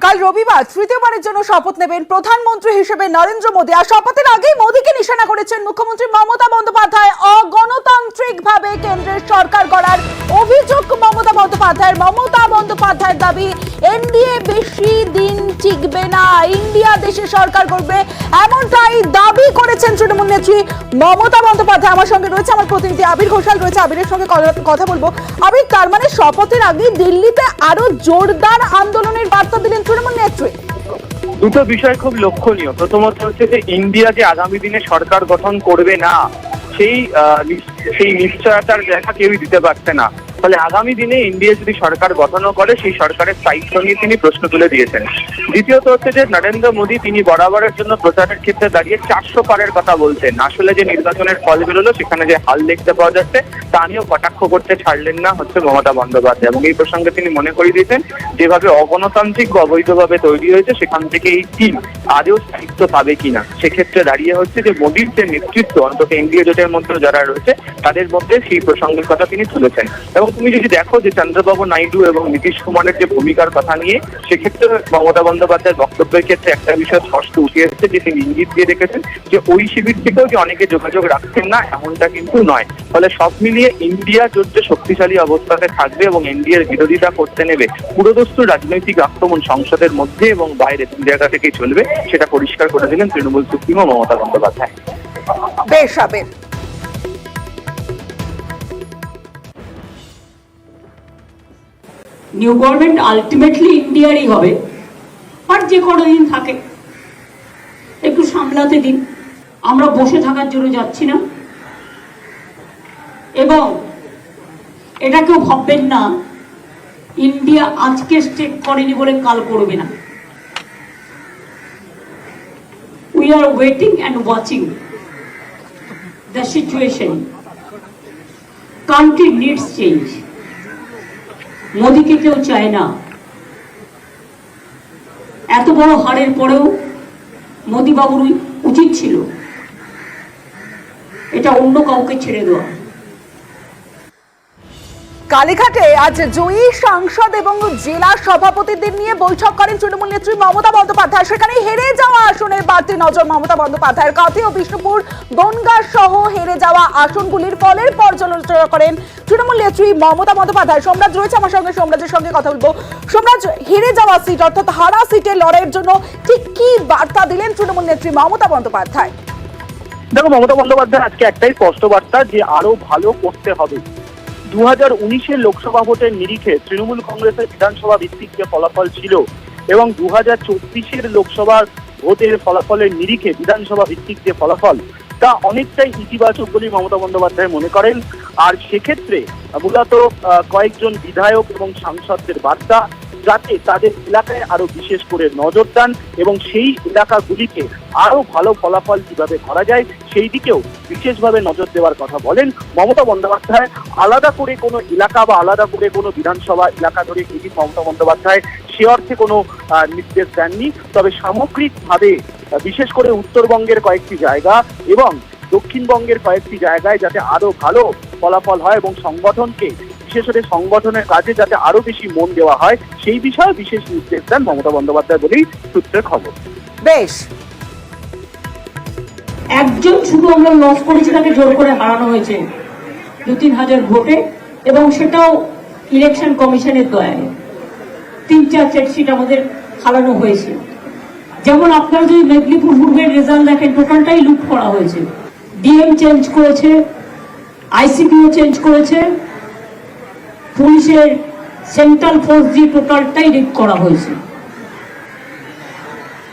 কাল রবিবার তৃতীয়বারের জন্য শপথ নেবেন প্রধানমন্ত্রী হিসেবে নরেন্দ্র মোদী। আর শপথের আগেই মোদীকে নিশানা করেছেন মুখ্যমন্ত্রী মমতা বন্দ্যোপাধ্যায়। অগণতান্ত্রিকভাবে কেন্দ্রের সরকার গড়ার অভিযোগ মমতা বন্দ্যোপাধ্যায়ের দাবি, এনডিএ বেশি দিন টিকবে না, ইন্ডিয়া দেশে সরকার করবে, এমনটাই দাবি করেছেন তৃণমূল নেত্রী মমতা বন্দ্যোপাধ্যায়। আমার সঙ্গে রয়েছে আমার প্রতিনিধি আবির ঘোষাল রয়েছে, আবিরের সঙ্গে কথা বলবো। আবির, তার মানে শপথের আগেই দিল্লিতে আরো জোরদার আন্দোলনের বার্তা দিলেন তৃণমূল নেত্রী। দুটো বিষয় খুব লক্ষণীয়। প্রথমত হচ্ছে যে ইন্ডিয়া যে আগামী দিনে সরকার গঠন করবে না সেই নিশ্চয়তার দেখা কেউই দিতে পারছে না। ফলে আগামী দিনে ইন্ডিয়া যদি সরকার গঠনও করে সেই সরকারের স্থায়িত্ব নিয়ে তিনি প্রশ্ন তুলে দিয়েছেন। দ্বিতীয়ত হচ্ছে যে নরেন্দ্র মোদী তিনি বরাবরের জন্য প্রচারের ক্ষেত্রে দাঁড়িয়ে 400 পারের কথা বলছেন। আসলে যে নির্বাচনের ফল বেরোলো সেখানে যে হাল দেখতে পাওয়া যাচ্ছে তা নিয়েও কটাক্ষ করতে ছাড়লেন না হচ্ছে মমতা বন্দ্যোপাধ্যায়। এবং এই প্রসঙ্গে তিনি মনে করিয়ে দিয়েছেন যেভাবে অগণতান্ত্রিক বা অবৈধভাবে তৈরি হয়েছে সেখান থেকে এই টিম আদৌ স্থায়িত্ব পাবে কিনা। সেক্ষেত্রে দাঁড়িয়ে হচ্ছে যে মোদীর যে নেতৃত্ব অন্তত এনডিএ জোটের মধ্যে যারা রয়েছে তাদের মধ্যে সেই প্রসঙ্গের কথা তিনি তুলেছেন। এবং তুমি যদি দেখো যে চন্দ্রবাবু নাইডু এবং নীতিশ কুমারের যে ভূমিকার কথা নিয়ে, সেক্ষেত্রে মমতা বন্দ্যোপাধ্যায়ের বক্তব্যের ক্ষেত্রে একটা বিষয় স্পষ্ট উঠে এসেছে যে তিনি ইঙ্গিত দিয়ে রেখেছেন যে ওই শিবির থেকেও যে অনেকে যোগাযোগ রাখছেন না এমনটা কিন্তু নয়। ফলে সব মিলিয়ে ইন্ডিয়া জোট যে শক্তিশালী অবস্থাতে থাকবে এবং এনডিএর বিরোধিতা করতে নেবে পুরোদস্তুর রাজনৈতিক আক্রমণ সংসদের মধ্যে এবং বাইরে তিন জায়গা থেকেই চলবে, সেটা পরিষ্কার করে দিলেন তৃণমূল সুপ্রিমো মমতা বন্দ্যোপাধ্যায়। বেশ আবির। নিউ গভর্নমেন্ট আলটিমেটলি ইন্ডিয়ারই হবে, আর যে কতদিন থাকে একটু সামলাতে দিন। আমরা বসে থাকার জন্য যাচ্ছি না, এবং এটা কেউ ভাববেন না ইন্ডিয়া আজকে স্টেক করেনি বলে কাল করবে না। We are waiting and watching the situation. Country needs change. মোদীকে কেউ চায় না। এত বড় হারের পরেও মোদী বাবুর উচিত ছিল এটা অন্য কাউকে ছেড়ে দেওয়া। কালীঘাটে আজ জয়ী সাংসদ এবং জেলা সভাপতিদের নিয়ে বৈঠক করেন তৃণমূল নেত্রী মমতা বন্দ্যোপাধ্যায়। সেখানে হেরে যাওয়া আসনের বাড়তি নজর মমতা বন্দ্যোপাধ্যায়ের। কাঁথি ও বিষ্ণুপুর, বনগাঁ সহ হেরে যাওয়া আসনগুলির ফলের পর্যালোচনা করেন তৃণমূল নেত্রী মমতা বন্দ্যোপাধ্যায়। সোমরাজ রয়েছে আমার সঙ্গে, সোমরাজের সঙ্গে কথা বলবো। সোমরাজ, হেরে যাওয়া সিট অর্থাৎ হারা সিটের লড়াইয়ের জন্য ঠিক কি বার্তা দিলেন তৃণমূল নেত্রী মমতা বন্দ্যোপাধ্যায়? দেখো, মমতা বন্দ্যোপাধ্যায় আজকে একটাই স্পষ্ট বার্তা যে আরো ভালো করতে হবে। 2019-এর লোকসভা ভোটের নিরিখে তৃণমূল কংগ্রেসের বিধানসভা ভিত্তিক যে ফলাফল ছিল এবং 2024-এর লোকসভার ভোটের ফলাফলের নিরিখে বিধানসভা ভিত্তিক যে ফলাফল তা অনেকটাই ইতিবাচক বলে মমতা বন্দ্যোপাধ্যায় মনে করেন। আর সেক্ষেত্রে মূলত কয়েকজন বিধায়ক এবং সাংসদদের বার্তা যাতে তাদের এলাকায় আরো বিশেষ করে নজর দেন এবং সেই এলাকাগুলিকে আরো ভালো ফলাফল কিভাবে করা যায় সেই দিকেও বিশেষভাবে নজর দেওয়ার কথা বলেন মমতা বন্দ্যোপাধ্যায়। আলাদা করে কোনো এলাকা বা আলাদা করে কোনো বিধানসভা এলাকা ধরে এটি মমতা বন্দ্যোপাধ্যায় সে অর্থে কোনো নির্দেশ দেননি। তবে সামগ্রিকভাবে বিশেষ করে উত্তরবঙ্গের কয়েকটি জায়গা এবং দক্ষিণবঙ্গের কয়েকটি জায়গায় যাতে আরো ভালো ফলাফল হয় এবং সংগঠনকে বিশেষ করে সংগঠনের কাজে যাতে আরো বেশি মন দেওয়া হয় সেই বিষয়ে বিশেষ নির্দেশ দেন মমতা বন্দ্যোপাধ্যায় বলেই সূত্রের খবর। বেশ, একজন শুধু আমরা লস করেছি, তাকে জোর করে হারানো হয়েছে 2-3 হাজার ভোটে, এবং সেটাও ইলেকশন কমিশনের দয়ায় 3-4 সিট আমাদের হারানো হয়েছে। যেমন আপনারা যদি মেদিনীপুর পূর্বের রেজাল্ট দেখেন, টোটালটাই লুট করা হয়েছে। ডিএম চেঞ্জ করেছে, আইসিপিও চেঞ্জ করেছে, পুলিশের সেন্ট্রাল ফোর্স দিয়ে টোটালটাই রিড করা হয়েছে।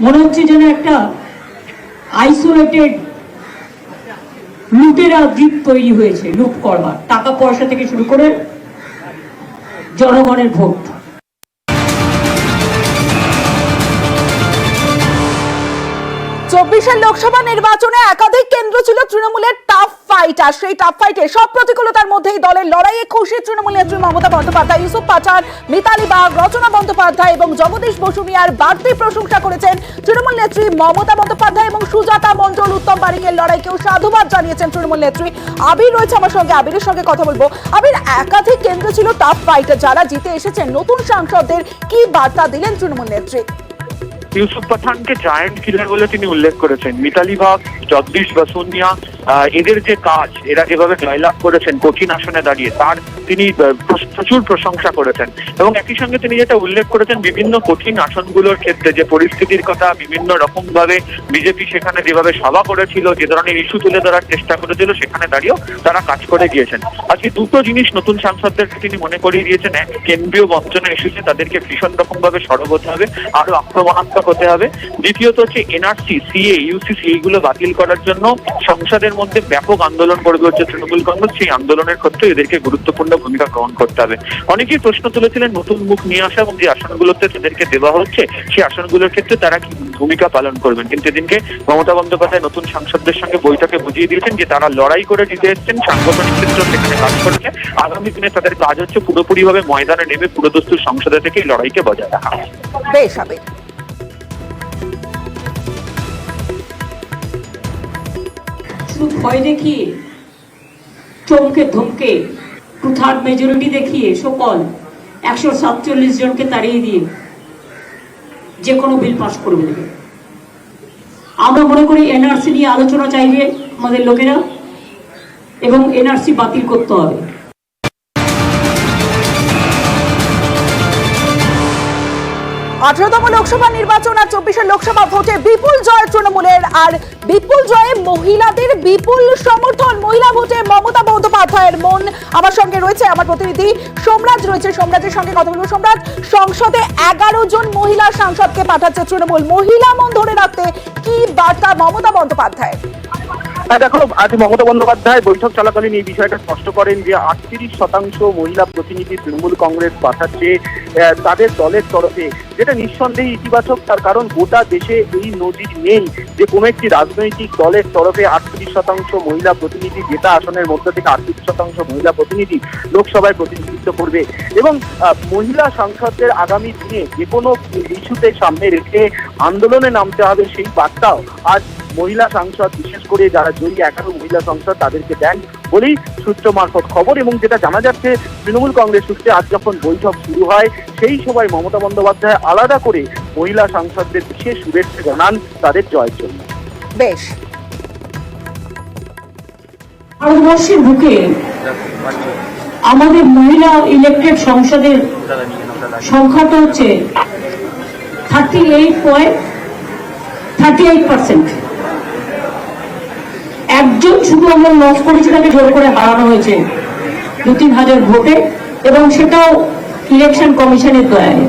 মনে হচ্ছে যেন একটা আইসোলেটেড লুটেরা দ্বীপ তৈরি হয়েছে লুট করবার, টাকা পয়সা থেকে শুরু করে জনগণের ভোট। 24-এর লোকসভা নির্বাচনে একাধিক কেন্দ্র ছিল তৃণমূলের টাফ ফাইট। আর সেই টাফ ফাইটে সব প্রতিকূলতার মধ্যেই দলের লড়াইয়ে খুশি তৃণমূল নেত্রী মমতা বন্দ্যোপাধ্যায়। ইউসুফ পাঠান, মিতালি বাগ, রচনা বন্দ্যোপাধ্যায় এবং জগদীশ বসুনিয়ার বাড়তি প্রশংসা করেছেন তৃণমূল নেত্রী মমতা বন্দ্যোপাধ্যায় এবং সুজাতা মণ্ডল, উত্তম বারিকের লড়াইকেও সাধুবাদ জানিয়েছেন তৃণমূল নেত্রী। আবির রয়েছে আমার সঙ্গে, আবিরের সঙ্গে কথা বলবো। আবির, একাধিক কেন্দ্র ছিল টাফ ফাইট, যারা জিতে এসেছেন নতুন সাংসদদের কি বার্তা দিলেন তৃণমূল নেত্রী? ইউসুফ পাঠানকে জায়ান্ট কিলার বলে তিনি উল্লেখ করেছেন। মিতালি ভাগ, জগদীশ বসুনিয়া, এদের যে কাজ, এরা যেভাবে জয়লাভ করেছেন কঠিন আসনে দাঁড়িয়ে, তার তিনি প্রচুর প্রশংসা করেছেন। এবং একই সঙ্গে তিনি যেটা উল্লেখ করেছেন, বিভিন্ন কঠিন আসনগুলোর ক্ষেত্রে যে পরিস্থিতির কথা, বিভিন্ন রকম ভাবে বিজেপি সেখানে যেভাবে সভা করেছিল, যে ধরনের ইস্যু তুলে ধরার চেষ্টা করেছিল, সেখানে দাঁড়িয়েও তারা কাজ করে গিয়েছেন। আজকে দুটো জিনিস নতুন সাংসদদেরকে তিনি মনে করিয়ে দিয়েছেন। এক, কেন্দ্রীয় বঞ্চনা ইস্যুতে তাদেরকে ভীষণ রকম ভাবে সরব হতে হবে, আরো আক্রমণাত্মক হতে হবে। দ্বিতীয়ত হচ্ছে এনআরসি, সিএ, ইউসিসি এইগুলো বাতিল করার জন্য সংসদের মধ্যে ব্যাপক আন্দোলন করবে হচ্ছে তৃণমূল কংগ্রেস। সেই আন্দোলনের ক্ষেত্রে এদেরকে গুরুত্বপূর্ণ ভূমিকা গ্রহণ করতে হবে। অনেকেই প্রশ্ন তুলেছিলেন নতুন মুখ নিয়ে আসা এবং যে আসনগুলোতে তাদেরকে দেওয়া হচ্ছে সেই আসনগুলোর ক্ষেত্রে তারা কি ভূমিকা পালন করবেন। কিন্তু এদিনকে মমতা বন্দ্যোপাধ্যায় নতুন সাংসদদের সঙ্গে বৈঠকে বুঝিয়ে দিয়েছেন যে তারা লড়াই করে জিতে এসেছেন, সাংগঠনিক ক্ষেত্র সেখানে কাজ করেছে। আগামী দিনে তাদের কাজ হচ্ছে পুরোপুরিভাবে ময়দানে নেমে পুরোদস্তুর সংসদে থেকে এই লড়াইকে বজায় রাখা। বেশ হবে। শুধু ভয় দেখিয়ে, চমকে ধমকে, 2/3 মেজরিটি দেখিয়ে সকল 147 জনকে তাড়িয়ে দিয়ে যে কোনো বিল পাস করবে দেবে। আমরা মনে করি এনআরসি নিয়ে আলোচনা চাইবে আমাদের লোকেরা এবং এনআরসি বাতিল করতে হবে। 18তম লোকসভা নির্বাচন আর 24 লোকসভা ভোটে বিপুল জয় তৃণমূলের, আর বিপুল জয়ে মহিলাদের বিপুল সমর্থন। মহিলা ভোটে মমতা বন্দ্যোপাধ্যায়ের মন। আমার সঙ্গে রয়েছে আমার প্রতিনিধি সোমরাজ রয়েছে, সোমরাজের সঙ্গে কথা বলবো। সোমরাজ, সংসদে 11 জন মহিলা সাংসদকে পাঠাচ্ছে তৃণমূল। মহিলা মন ধরে রাখতে কি বার্তা মমতা বন্দ্যোপাধ্যায়? দেখো, আজ মমতা বন্দ্যোপাধ্যায় বৈঠক চলাকালীন এই বিষয়টা স্পষ্ট করেন যে 38% মহিলা প্রতিনিধি তৃণমূল কংগ্রেস পাঠাচ্ছে তাদের দলের তরফে, যেটা নিঃসন্দেহে ইতিবাচক। তার কারণ গোটা দেশে এই নজির নেই যে কোনো একটি রাজনৈতিক দলের তরফে 38% মহিলা প্রতিনিধি, যেটা আসনের মধ্যে থেকে 38% মহিলা প্রতিনিধি লোকসভায় প্রতিনিধিত্ব করবে। এবং মহিলা সাংসদদের আগামী দিনে যে কোনো ইস্যুতে সামনে রেখে আন্দোলনে নামতে হবে, সেই বার্তাও আজ মহিলা সাংসদ, বিশেষ করে যারা জয়ী 11 মহিলা সাংসদ, তাদেরকে দেন বলেই সূত্র মারফত খবর। এবং যেটা জানা যাচ্ছে, তৃণমূল কংগ্রেস সূত্রে আজ যখন বৈঠক শুরু হয় সেই সময় মমতা বন্দ্যোপাধ্যায় আলাদা করে মহিলা সাংসদদের বিশেষ শুভেচ্ছা জানান তাদের জয়ের জন্য। বেশ। ভারতবর্ষের বুকে আমাদের মহিলা ইলেক্টেড সংসদের সংখ্যাটা হচ্ছে 38.38%। একজন শুধু আমরা লস করেছি, তাকে জোর করে হারানো হয়েছে 2-3 হাজার ভোটে, এবং সেটাও ইলেকশন কমিশনের দয়ায়।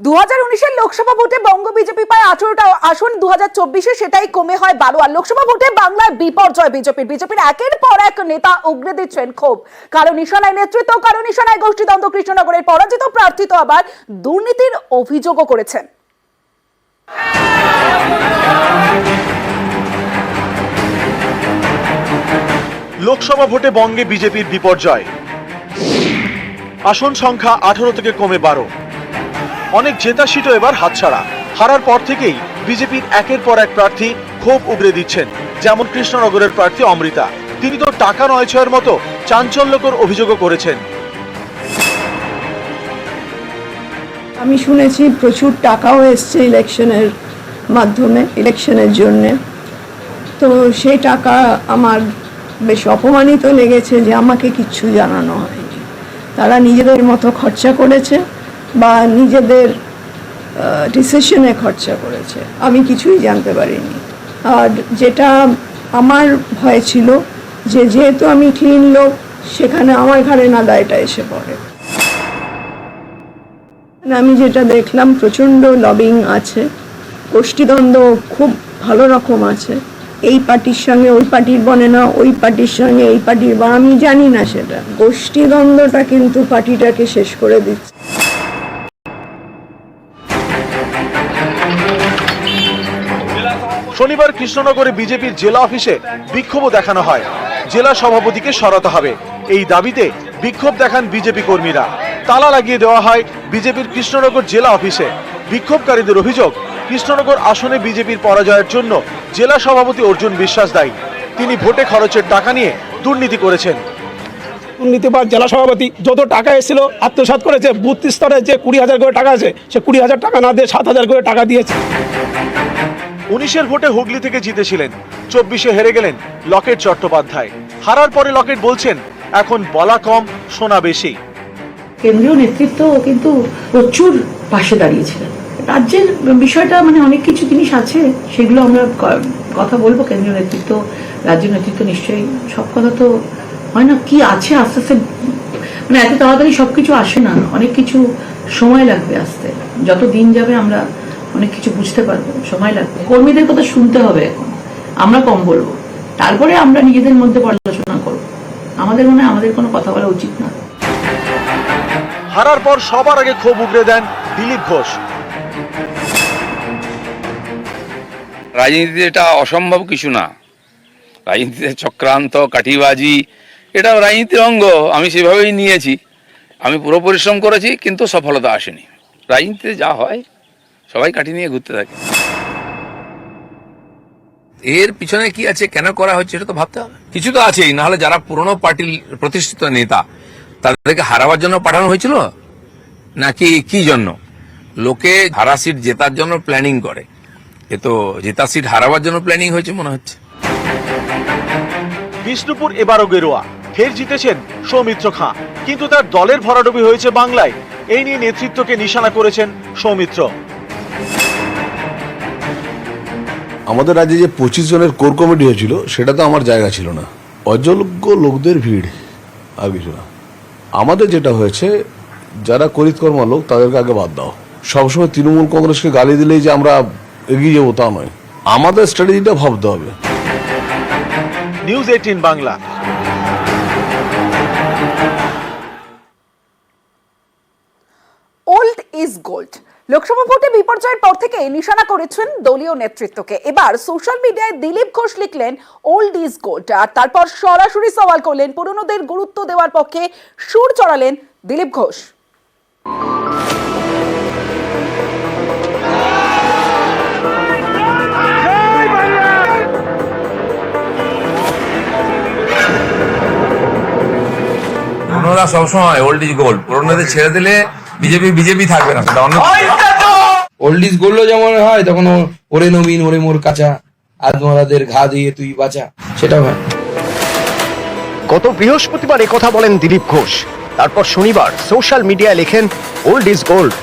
2019-এর লোকসভা ভোটে বঙ্গ বিজেপি পায় 18টা আসন, 2024-এ সেটাই কমে হয় 12। আর লোকসভা ভোটে বাংলায় বিপর্যয় বিজেপির একের পর এক নেতা উগরে দিচ্ছেন ক্ষোভ। কারো নিশানায় নেতৃত্ব, কারো নিশানায় গোষ্ঠীদ্বন্দ্ব। কৃষ্ণনগরের পরাজিত প্রার্থী তো আবার দুর্নীতির অভিযোগও করেছেন। লোকসভা ভোটে বঙ্গে বিজেপির বিপর্যয়। আসন সংখ্যা 18 থেকে কমে 12। অনেক জেতা সিটও এবার হাতছাড়া। হারার পর থেকেই বিজেপির একের পর এক প্রার্থী ক্ষোভ উগরে দিচ্ছেন। যেমন কৃষ্ণনগরের প্রার্থী অমৃতা, তিনি তো টাকা নয় ছয়ের মতো চাঞ্চল্যকর অভিযোগও করেছেন। আমি শুনেছি প্রচুর টাকাও এসছে ইলেকশনের মাধ্যমে, ইলেকশনের জন্যে। তো সেই টাকা আমার বেশ অপমানিত লেগেছে যে আমাকে কিচ্ছু জানানো হয়নি। তারা নিজেদের মতো খরচা করেছে বা নিজেদের ডিসিশনে খরচা করেছে, আমি কিছুই জানতে পারিনি। আর যেটা আমার ভয় ছিল যে যেহেতু আমি ক্লিন লোক, সেখানে আমার ঘাড়ে না দায়টা এসে পড়ে। আমি যেটা দেখলাম, প্রচণ্ড লবিং আছে, গোষ্ঠীদ্বন্দ্ব খুব ভালো রকম আছে। এই পার্টির সঙ্গে ওই পার্টির বনে না, ওই পার্টির সঙ্গে এই পার্টির, বা আমি জানি না সেটা। গোষ্ঠীদ্বন্দ্বটা কিন্তু পার্টিটাকে শেষ করে দিচ্ছে। শনিবার কৃষ্ণনগরে বিজেপির জেলা অফিসে বিক্ষোভও দেখানো হয়। জেলা সভাপতিকে সরাতে হবে, এই দাবিতে বিক্ষোভ দেখান বিজেপি কর্মীরা। তালা লাগিয়ে দেওয়া হয় বিজেপির কৃষ্ণনগর জেলা অফিসে। বিক্ষোভকারীদের অভিযোগ, কৃষ্ণনগর আসনে বিজেপির পরাজয়ের জন্য জেলা সভাপতি অর্জুন বিশ্বাস দায়ী। তিনি ভোটে খরচের টাকা নিয়ে দুর্নীতি করেছেন। দুর্নীতিবাজ জেলা সভাপতি যত টাকা এসেছিল আত্মসাৎ করেছে। বুথ স্তরে যে 20,000 করে টাকা আছে, সে 20,000 টাকা না দিয়ে 7,000 করে টাকা দিয়েছে। 19-এর ভোটে হুগলি থেকে জিতেছিলেন, 24-এ হেরে গেলেন লকেট চট্টোপাধ্যায়। হারার পরে লকেট বলছেন, এখন বলা কম শোনা বেশি। কেন্দ্রীয় নেতৃত্ব কিন্তু প্রচুর পাশে দাঁড়িয়েছিলেন। রাজ্যের বিষয়টা মানে অনেক কিছু জিনিস আছে, সেগুলো আমরা কথা বলবো। কেন্দ্রীয় নেতৃত্ব, রাজ্য নেতৃত্ব নিশ্চয়ই সব কথা তো হয় না, কি আছে আস্তে আস্তে, মানে এত তাড়াতাড়ি সবকিছু আসে না, অনেক কিছু সময় লাগবে আসতে। যত দিন যাবে আমরা অনেক কিছু বুঝতে পারবো, সময় লাগবে। কর্মীদের কথা শুনতে হবে, এখন আমরা কম বলবো, তারপরে আমরা নিজেদের মধ্যে পর্যালোচনা করবো। আমাদের মনে হয় আমাদের কোনো কথা বলা উচিত না। হারার পর সবার আগে ক্ষোভ উগরে দেন দিলীপ ঘোষ। রাজনীতিতে এটা অসম্ভব কিছু না। রাজনীতিতে চক্রান্ত, কাঠিবাজি, এটাও রাজনীতির অঙ্গ। আমি সেভাবেই নিয়েছি। আমি পুরো পরিশ্রম করেছি, কিন্তু সফলতা আসেনি। রাজনীতিতে যা হয়, সবাই কাঠি নিয়ে ঘুরতে থাকে। এর পিছনে কি আছে, কেন করা হচ্ছে, এটা তো ভাবতে হবে। কিছু তো আছেই, নাহলে যারা পুরনো পার্টির প্রতিষ্ঠিত নেতা, তাদেরকে হারাবার জন্য পাঠানো হয়েছিল নাকি কি জন্য? লোকে হারা সিট জেতার জন্য প্ল্যানিং করে, এ তো জেতা সিট হারাবার জন্য প্ল্যানিং হয়েছে মনে হচ্ছে। বিষ্ণুপুর এবারও গেরুয়া, ফের জিতেছেন সৌমিত্র খাঁ, কিন্তু তার দলের ভরাডুবি হয়েছে বাংলায়। এই নিয়ে নেতৃত্বকে নিশানা করেছেন সৌমিত্র। আমাদের রাজ্যে যে 25 জনের কোর কমিটি হয়েছিল, সেটা তো আমার জায়গা ছিল না। অযোগ্য লোকদের ভিড়, আর কিছু না। আমাদের যেটা হয়েছে, যারা করিতকর্মা লোক তাদেরকে আগে বাদ দাও। সবসময় তৃণমূল কংগ্রেসকে গালি দিলেই যে আমরা এগিয়ে যাবো তা নয়, আমাদের স্ট্র্যাটেজিটা ভাবতে হবে। News 18 Bangla. Old is gold. Lok Sabha ভোটে বিপর্যয়ের পর থেকে নিশানা করেছেন দলীয় নেতৃত্বকে। এবার সোশ্যাল মিডিয়ায় দিলীপ ঘোষ লিখলেন ওল্ড ইজ গোল্ড, আর তারপর সরাসরি সওয়াল করলেন, পুরনোদের গুরুত্ব দেওয়ার পক্ষে সুর চড়ালেন দিলীপ ঘোষ। পুরোনোরা সবসময় ওল্ড ইজ গোল্ড। পুরোনোদের ছেড়ে দিলে বিজেপি থাকবে না, সেটা অন্য। ওল্ড ইজ গোল্ড যেমন হয়, তখন ওরে নবীন ওরে মোর কাঁচা, আদমরাদের ঘা দিয়ে তুই বাঁচা, সেটাও হয়। গত বৃহস্পতিবার কথা বলেন দিলীপ ঘোষ, তারপর শনিবার সোশ্যাল মিডিয়ায় লেখেন ওল্ড ইজ গোল্ড।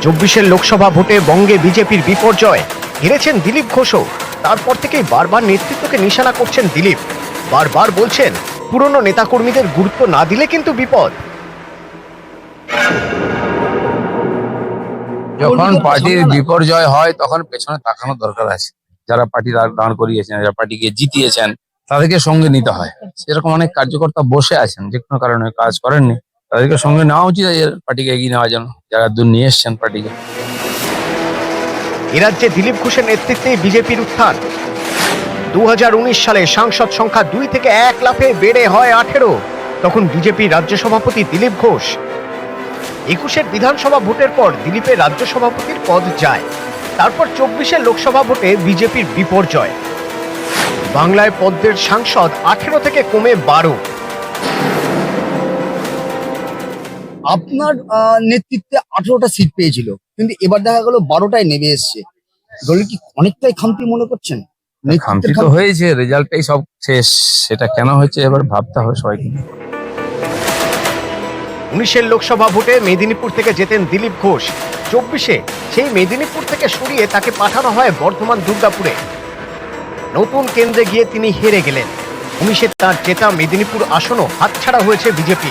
24-এর লোকসভা ভোটে বঙ্গে বিজেপির বিপর্যয়, হেরেছেন দিলীপ ঘোষও। তারপর থেকেই বারবার নেতৃত্বকে নিশানা করছেন দিলীপ। বারবার বলছেন, পুরনো নেতাকর্মীদের গুরুত্ব না দিলে কিন্তু বিপদ। যখন পার্টির বিপর্যয় হয়, তখন পেছনে তাকানো দরকার আছে। যারা পার্টি দাঁড় করিয়েছেন, যারা পার্টিকে জিতিয়েছেন, তাদেরকে সঙ্গে নিতে হয়। সেরকম অনেক কার্যকর্তা বসে আছেন, যে কোনো কারণে কাজ করেননি, তাদেরকে সঙ্গে নেওয়া উচিত পার্টিকে এগিয়ে নেওয়ার জন্য, যারা দূর নিয়ে এসছেন পার্টিকে। এ রাজ্যে দিলীপ ঘোষের নেতৃত্বে বিজেপির উত্থান। 2019 সালে সাংসদ সংখ্যা 2 থেকে 1 লাফে বেড়ে হয় 18। তখন বিজেপির রাজ্য সভাপতি দিলীপ ঘোষ। 21-এর বিধানসভা ভোটের পর দিলীপের রাজ্য সভাপতির পদ যায়। তারপর 24-এর লোকসভা ভোটে বিজেপির বিপর্যয়। বাংলায় পদ্মের সাংসদ 18 থেকে কমে 12। আপনার নেতৃত্বে 18টা সিট পেয়েছিল, কিন্তু এবার দেখা গেল 12টায় নেমে এসছে। দলের কি অনেকটাই খামতি মনে করছেন? খামতি তো হয়েছে, রেজাল্টটাই সব শেষ। সেটা কেন হয়েছে এবার ভাবতে হবে সবাইকে। 19-এর লোকসভা ভোটে মেদিনীপুর থেকে জেতেন দিলীপ ঘোষ। 24-এ সেই মেদিনীপুর থেকে সরিয়ে তাকে পাঠানো হয় বর্ধমান দুর্গাপুরে। নতুন কেন্দ্রে গিয়ে তিনি হেরে গেলেন। 19-এ তার জেতা মেদিনীপুর আসনও হাতছাড়া হয়েছে বিজেপি।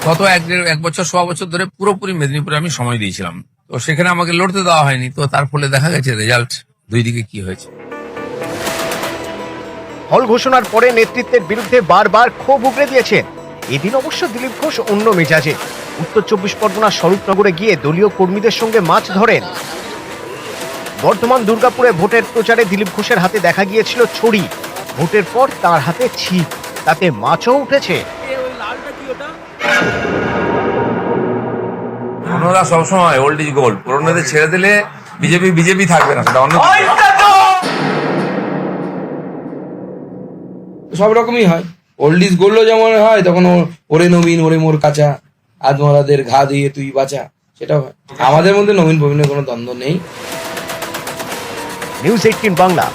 গত এক বছর সোয়া বছর ধরে পুরোপুরি মেদিনীপুরে আমি সময় দিয়েছিলাম, তো সেখানে আমাকে লড়তে দেওয়া হয়নি। তো তার ফলে দেখা গেছে রেজাল্ট দুই দিকে কি হয়েছে। ফল ঘোষণার পরে নেতৃত্বের বিরুদ্ধে বারবার ক্ষোভ উগরে দিয়েছেন। এদিন অবশ্য দিলীপ ঘোষ অন্য মেজাজে। উত্তর 24 পরগনার স্বরূপনগরে গিয়ে দলীয় কর্মীদের সঙ্গে মাছ ধরেন। বর্ধমান দুর্গাপুরে ভোটের প্রচারে দিলীপ ঘোষের হাতে দেখা গিয়েছিল ছড়ি। ভোটের পর তার হাতে ছিপ, তাতে মাছও উঠেছে। পুরোনোরা সবসময় ওল্ড ইজ গোল্ড। পুরোনোদের ছেড়ে দিলে বিজেপি থাকবে না, সেটা অন্য। সব রকমই হয়। ওল্ড ইজ গোল্ডও যেমন হয়, তখন ওরে নবীন ওরে মোর কাঁচা, আদমরাদের ঘা দিয়ে তুই বাঁচা, সেটাও হয়। আমাদের মধ্যে নবীন প্রবীণের কোনো দ্বন্দ্ব নেই। নিউজ 18 বাংলা।